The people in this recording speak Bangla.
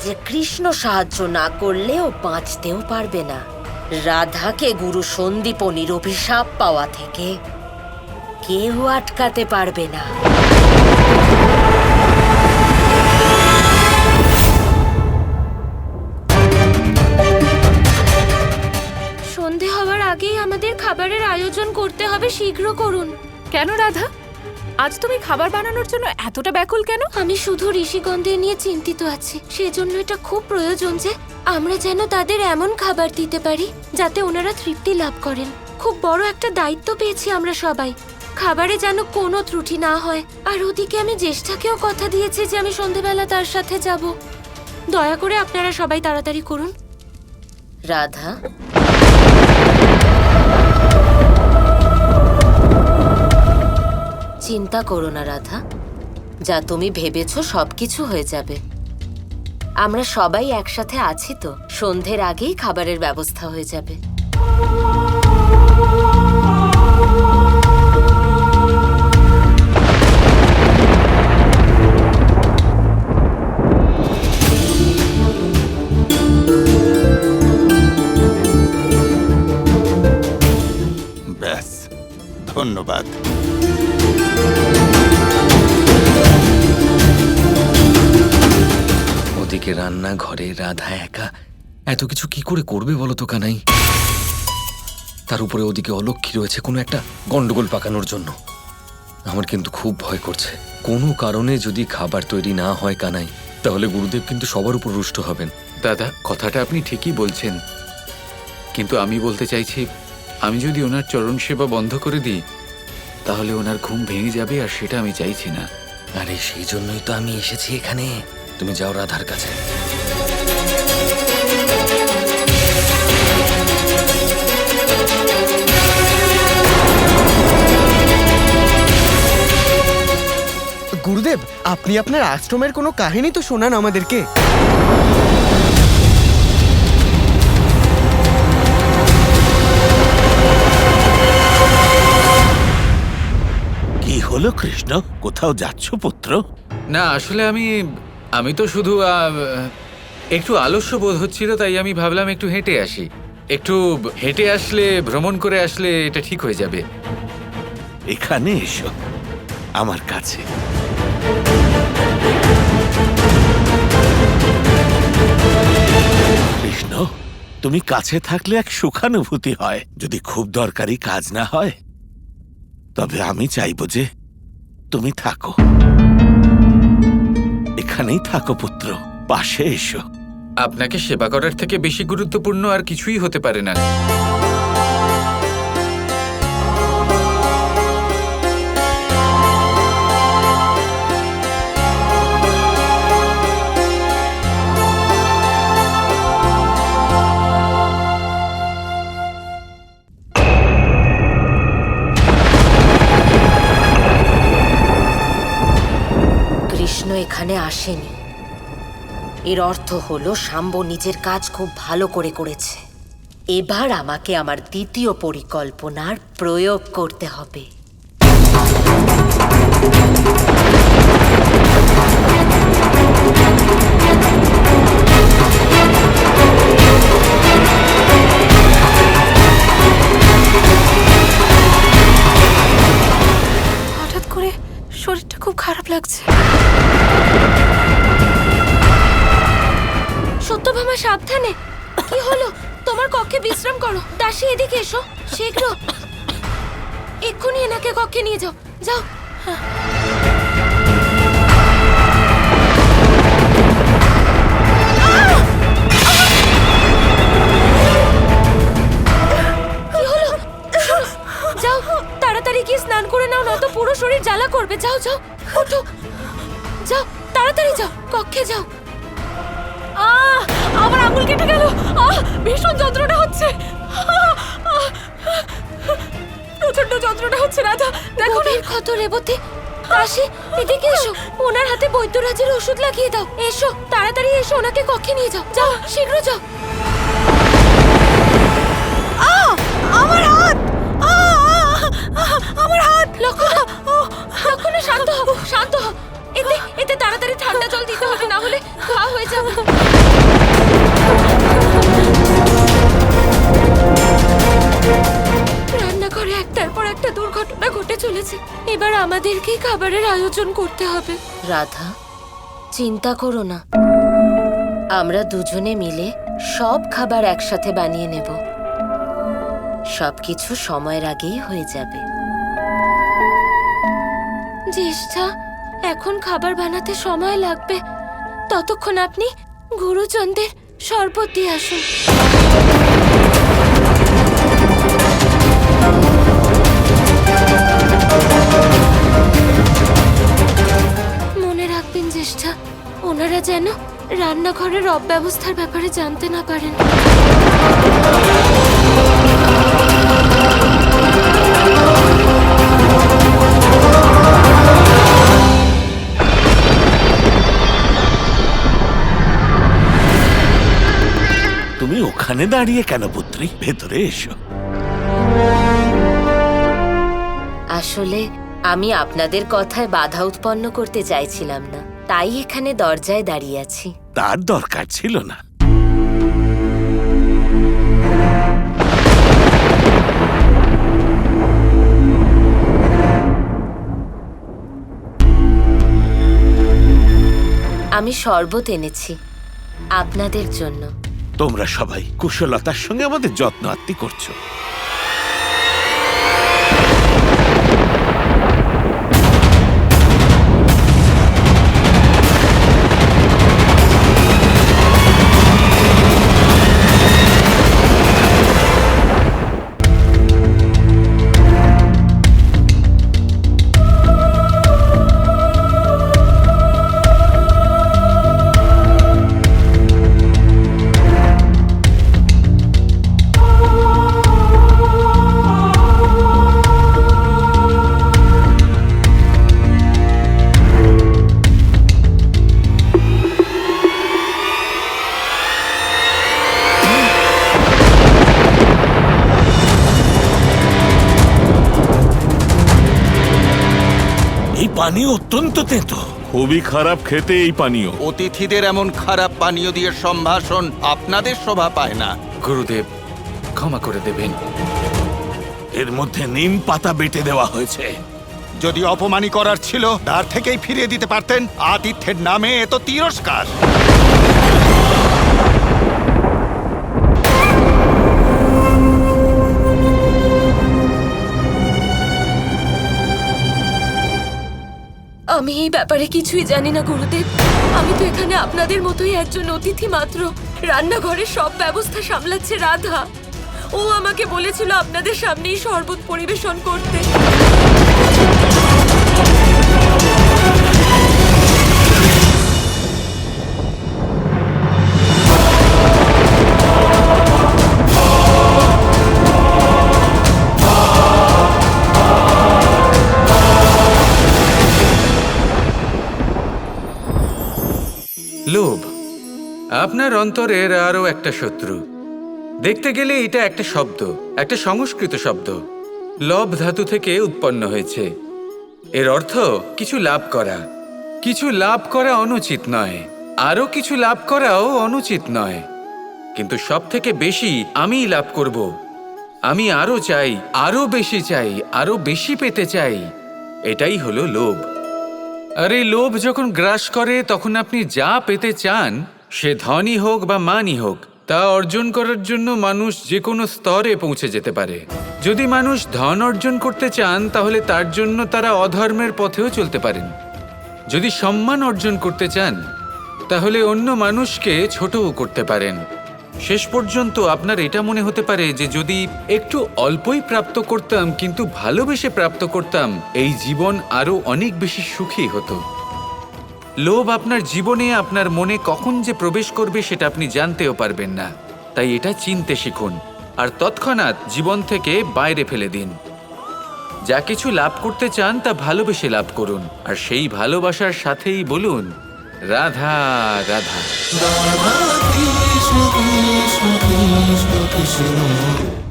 যে কৃষ্ণ সাহায্য না করলেও বাঁচতেও পারবে না। রাধাকে গুরু সন্দীপনীর অভিশাপ পাওয়া থেকে কেউ আটকাতে পারবে না। সন্ধে হওয়ার আগেই আমাদের খাবারের আয়োজন করতে হবে, শীঘ্র করুন। কেন রাধা, আজ তুমি খাবার বানানোর জন্য এতটা ব্যাকুল কেন? আমি শুধু ঋষিগণদের নিয়ে চিন্তিত আছি। সেজন্য এটা খুব প্রয়োজন যে আমরা যেন তাদের এমন খাবার দিতে পারি যাতে ওনারা তৃপ্তি লাভ করেন। খুব বড় একটা দায়িত্ব পেয়েছি আমরা সবাই। খাবারে যেন কোনো ত্রুটি না হয়। আর ওদিকে আমি জ্যেষ্ঠাকেও কথা দিয়েছি যে আমি সন্ধেবেলা তার সাথে যাব। দয়া করে আপনারা সবাই তাড়াতাড়ি করুন। রাধা, চিন্তা করো না রাধা, যা তুমি ভেবেছো সবকিছু হয়ে যাবে। আমরা সবাই একসাথে আছি তো, সন্ধ্যের আগেই খাবারের ব্যবস্থা হয়ে যাবে। ব্যাস, ধন্যবাদ। ওদিকে রান্নাঘরে রাধা একা এত কিছু কি করে করবে বলো তো কানাই? তার উপরে ওদিকে অলক্ষ্মী রয়েছে কোনো একটা গন্ডগোল পাকানোর জন্য। আমার কিন্তু খুব ভয় করছে, কোনো কারণে যদি খাবার তৈরি না হয় কানাই, তাহলে গুরুদেব কিন্তু সবার উপর রুষ্ট হবেন। দাদা, কথাটা আপনি ঠিকই বলছেন, কিন্তু আমি বলতে চাইছি, আমি যদি ওনার চরণ সেবা বন্ধ করে দিই তাহলে ওনার ঘুম ভেঙে যাবে, আর সেটা আমি চাইছি না। আরে সেই জন্যই তো আমি এসেছি এখানে। তুমি যাও রাধার কাছে। গুরুদেব, আপনি আপনার আশ্রমের কোনো কাহিনী তো শোনান আমাদেরকে। কি হলো কৃষ্ণ, কোথাও যাচ্ছ পুত্র? না, আসলে আমি তো শুধু একটু আলস্য বোধ হচ্ছিল, তাই আমি ভাবলাম একটু হেঁটে আসি। একটু হেঁটে আসলে, ভ্রমণ করে আসলে এটা ঠিক হয়ে যাবে। এখানে এসো আমার কাছে। কৃষ্ণ, তুমি কাছে থাকলে এক সুখানুভূতি হয়। যদি খুব দরকারি কাজ না হয় তবে আমি চাইব যে তুমি থাকো। এখানেই থাকো পুত্র, পাশে এসো। আপনাকে সেবা করার থেকে বেশি গুরুত্বপূর্ণ আর কিছুই হতে পারে না। কৃষ্ণ এখানে আসেনি, এর অর্থ হলো শাম্ব নিজের কাজ খুব ভালো করে করেছে। এবার আমাকে আমার দ্বিতীয় পরিকল্পনার প্রয়োগ করতে হবে। হঠাৎ করে শরীরটা খুব খারাপ লাগছে। সত্যভামা, সাবধানে। কি হলো? তোমার কক্ষে বিশ্রাম করো। দাসী, এদিকে এসো শীঘ্র। এক্ষুনি এনাকে কক্ষে নিয়ে যাও। যাও। কি হলো? যাও, তাড়াতাড়ি গিয়ে স্নান করে নাও, নয়তো পুরো শরীর জ্বালা করবে। যাও যাও, ওঠো, যাও, তাড়াতাড়ি যাও, কক্ষে যাও। আমার আঙুল কেটে গেল। ভীষণ যন্ত্রণা হচ্ছে। প্রচন্ড যন্ত্রণা হচ্ছে। রাধা, দেখো না। ক্ষত রেবতী। দাসী, এদিকে এসো। ওনার হাতে বৈদ্যরাজের ওষুধ লাগিয়ে দাও। এসো, তাড়াতাড়ি এসো, ওনাকে কক্ষে নিয়ে যাও। যাও, শীঘ্র যাও। আমার হাত! আমার হাত! লক্ষণা, লক্ষণা, শান্ত হও, শান্ত হও। এতে তাড়াতাড়ি ঠান্ডা জল দিতে হবে, না হলে ঘা হয়ে যাবে। রান্নাঘরে একটার পর একটা দুর্ঘটনা ঘটে চলেছে। এবার আমাদেরকেই খাবারের আয়োজন করতে হবে। রাধা, চিন্তা করো না, আমরা দুজনে মিলে সব খাবার একসাথে বানিয়ে নেব। সবকিছু সময়ের আগেই হয়ে যাবে। জ্যেষ্ঠা, এখন খাবার বানাতে সময় লাগবে। ততক্ষণ আপনি গুরুজনদের শরবত দিয়ে আসুন। মনে রাখবেন জ্যেষ্ঠা, ওনারা যেন রান্নাঘরের অব্যবস্থার ব্যাপারে জানতে না পারেন। তুমি ওখানে দাঁড়িয়ে কেন পুত্রী? ভেতরে এসো। আসলে আমি আপনাদের কথায় বাধা উৎপন্ন করতে চাইছিলাম না, তাই এখানে দরজায় দাঁড়িয়ে আছি। তার দরকার ছিল না। আমি শরবত এনেছি আপনাদের জন্য। তোমরা সবাই কুশলতার সঙ্গে আমাদের যত্ন আত্তি করছো। পানি অত্যন্ত তেতো, খুবই খারাপ খেতে এই পানীয়। অতিথিদের এমন খারাপ পানীয় দিয়ে সম্ভাষণ আপনাদের শোভা পায় না। গুরুদেব, ক্ষমা করে দেবেন। এর মধ্যে নিম পাতা বেটে দেওয়া হয়েছে। যদি অপমানি করার ছিল তার থেকেই ফিরিয়ে দিতে পারতেন। আতিথ্যের নামে এ তো তিরস্কার। আমি এই ব্যাপারে কিছুই জানি না গুরুদেব। আমি তো এখানে আপনাদের মতোই একজন অতিথি মাত্র। রান্নাঘরের সব ব্যবস্থা সামলাচ্ছে রাধা। ও আমাকে বলেছিল আপনাদের সামনেই শরবত পরিবেশন করতে। লোভ আপনার অন্তরের আরো একটা শত্রু। দেখতে গেলে এটা একটা শব্দ, একটা সংস্কৃত শব্দ, লব ধাতু থেকে উৎপন্ন হয়েছে। এর অর্থ কিছু লাভ করা। কিছু লাভ করা অনুচিত নয়, আরো কিছু লাভ করাও অনুচিত নয়, কিন্তু সব থেকে বেশি আমিই লাভ করব। আমি আরো চাই, আরো বেশি চাই, আরো বেশি পেতে চাই। এটাই হলো লোভ। আর এই লোভ যখন গ্রাস করে তখন আপনি যা পেতে চান, সে ধনই হোক বা মানই হোক, তা অর্জন করার জন্য মানুষ যে কোনো স্তরে পৌঁছে যেতে পারে। যদি মানুষ ধন অর্জন করতে চান তাহলে তার জন্য তারা অধর্মের পথেও চলতে পারেন। যদি সম্মান অর্জন করতে চান তাহলে অন্য মানুষকে ছোটও করতে পারেন। শেষ পর্যন্ত আপনার এটা মনে হতে পারে যে যদি একটু অল্পই প্রাপ্ত করতাম কিন্তু ভালোবেসে প্রাপ্ত করতাম, এই জীবন আরো অনেক বেশি সুখী হতো। লোভ আপনার জীবনে, আপনার মনে কখন যে প্রবেশ করবে সেটা আপনি জানতেও পারবেন না। তাই এটা চিনতে শিখুন আর তৎক্ষণাৎ জীবন থেকে বাইরে ফেলে দিন। যা কিছু লাভ করতে চান তা ভালোবেসে লাভ করুন, আর সেই ভালোবাসার সাথেই বলুন Radha Radha. Krishna Krishna Krishna Krishna